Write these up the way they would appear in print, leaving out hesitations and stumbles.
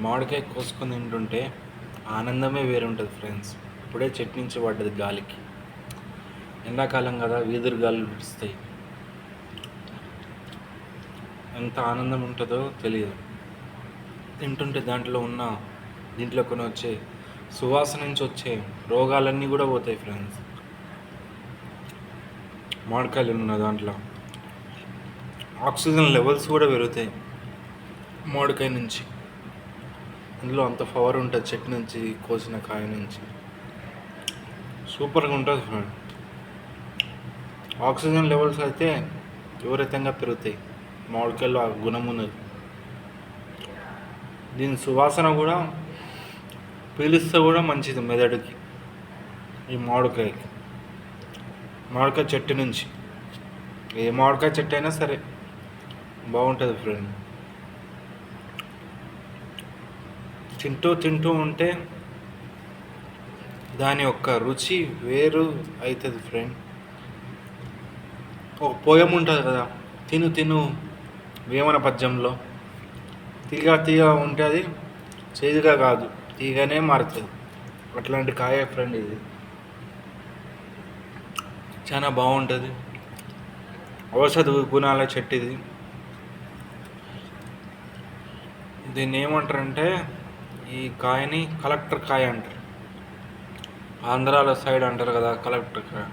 మామిడికాయ కోసుకొని తింటుంటే ఆనందమే వేరుంటుంది ఫ్రెండ్స్. ఇప్పుడే చెట్టు నుంచి పడ్డది గాలికి. ఎండాకాలం కదా, వీధురు గాలులు విడుస్తాయి. ఎంత ఆనందం ఉంటుందో తెలియదు. తింటుంటే దీంట్లో కొన్ని వచ్చే సువాసన నుంచి వచ్చే రోగాలన్నీ కూడా పోతాయి ఫ్రెండ్స్. మామిడికాయలు ఉన్న దాంట్లో ఆక్సిజన్ లెవెల్స్ కూడా పెరుగుతాయి మామిడికాయ నుంచి. ఇందులో అంత పవర్ ఉంటుంది చెట్టు నుంచి కోసిన కాయ నుంచి. సూపర్గా ఉంటుంది ఫ్రెండ్. ఆక్సిజన్ లెవెల్స్ అయితే విపరీతంగా పెరుగుతాయి. మామిడికాయలో ఆ గుణం ఉన్నది. దీని సువాసన కూడా పీలిస్తే కూడా మంచిది మెదడుకి. ఈ మామిడికాయ చెట్టు నుంచి, ఏ మామిడికాయ చెట్టు అయినా సరే బాగుంటుంది ఫ్రెండ్. తింటూ ఉంటే దాని యొక్క రుచి వేరు అవుతుంది ఫ్రెండ్. ఒక పోయం ఉంటుంది కదా, తిను తిను వేమన పద్యంలో, తీగ ఉంటుంది, చేదుగా కాదు, తీగనే మారుతుంది. అట్లాంటి కాయ ఫ్రెండ్ ఇది. చాలా బాగుంటుంది. ఔషధ గుణాల చెట్టు ఇది. దీన్ని ఏమంటారంటే, ఈ కాయని కలెక్టర్ కాయ అంటారు. ఆంధ్రాలో సైడ్ అంటారు కదా కలెక్టర్ కాయ.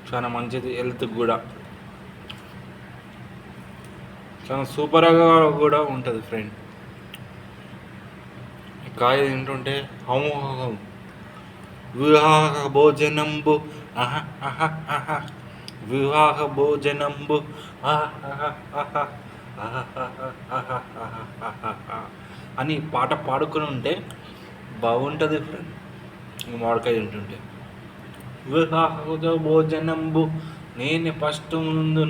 చాలా మంచిది హెల్త్కి కూడా. చాలా సూపర్గా కూడా ఉంటుంది ఫ్రెండ్. ఈ కాయ తింటుంటే అమోఘం. వివాహ భోజనంబు వివాహ భోజనంబు అని పాట పాడుకుని ఉంటే బాగుంటుంది ఫ్రెండ్. మామిడికాయ తింటుంటే వివాహ భోజనంబు నేను ఫస్ట్ ముందు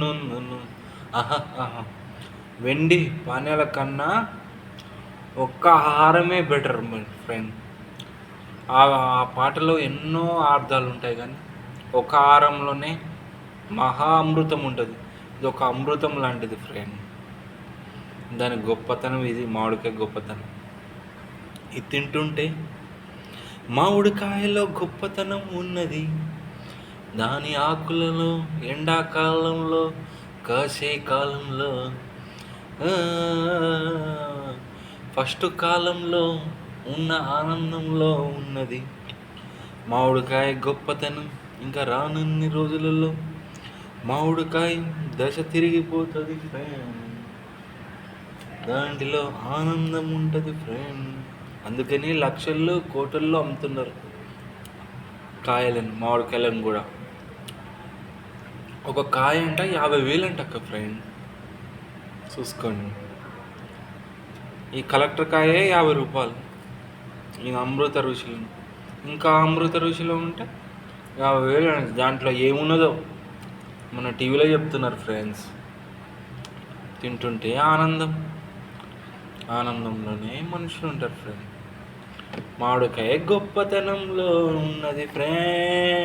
వెండి పానీయాల కన్నా ఒక్క ఆహారమే బెటర్ ఫ్రెండ్. ఆ పాటలో ఎన్నో అర్థాలు ఉంటాయి, కానీ ఒక ఆహారంలోనే మహా అమృతం ఉంటుంది. ఇది ఒక అమృతం లాంటిది ఫ్రెండ్. దాని గొప్పతనం ఇది, మామిడికాయ గొప్పతనం. ఇది తింటుంటే మామిడికాయలో గొప్పతనం ఉన్నది. దాని ఆకులలో ఎండాకాలంలో కాసే కాలంలో ఫస్ట్ కాలంలో ఉన్న ఆనందంలో ఉన్నది. మామిడికాయ గొప్పతనం ఇంకా రానున్ని రోజులలో మామిడికాయ దశ తిరిగిపోతుంది ఫ్రెండ్. దాంట్లో ఆనందం ఉంటుంది ఫ్రెండ్. అందుకని లక్షల్లో కోట్లలో అమ్ముతున్నారు కాయలను, మామిడికాయలను కూడా. ఒక కాయ అంట 50,000 అంట ఫ్రెండ్. చూసుకోండి. ఈ కలెక్టర్ కాయే 50 రూపాయలు. ఈ అమృత రుచిలో, ఇంకా అమృత రుచిలో ఉంటే 50,000 అండి. దాంట్లో ఏమున్నదో మన టీవీలో చెప్తున్నారు ఫ్రెండ్స్. తింటుంటే ఆనందంలోనే మనుషులు ఉంటారు ఫ్రెండ్. మామిడికాయ గొప్పతనంలో ఉన్నది ఫ్రెండ్.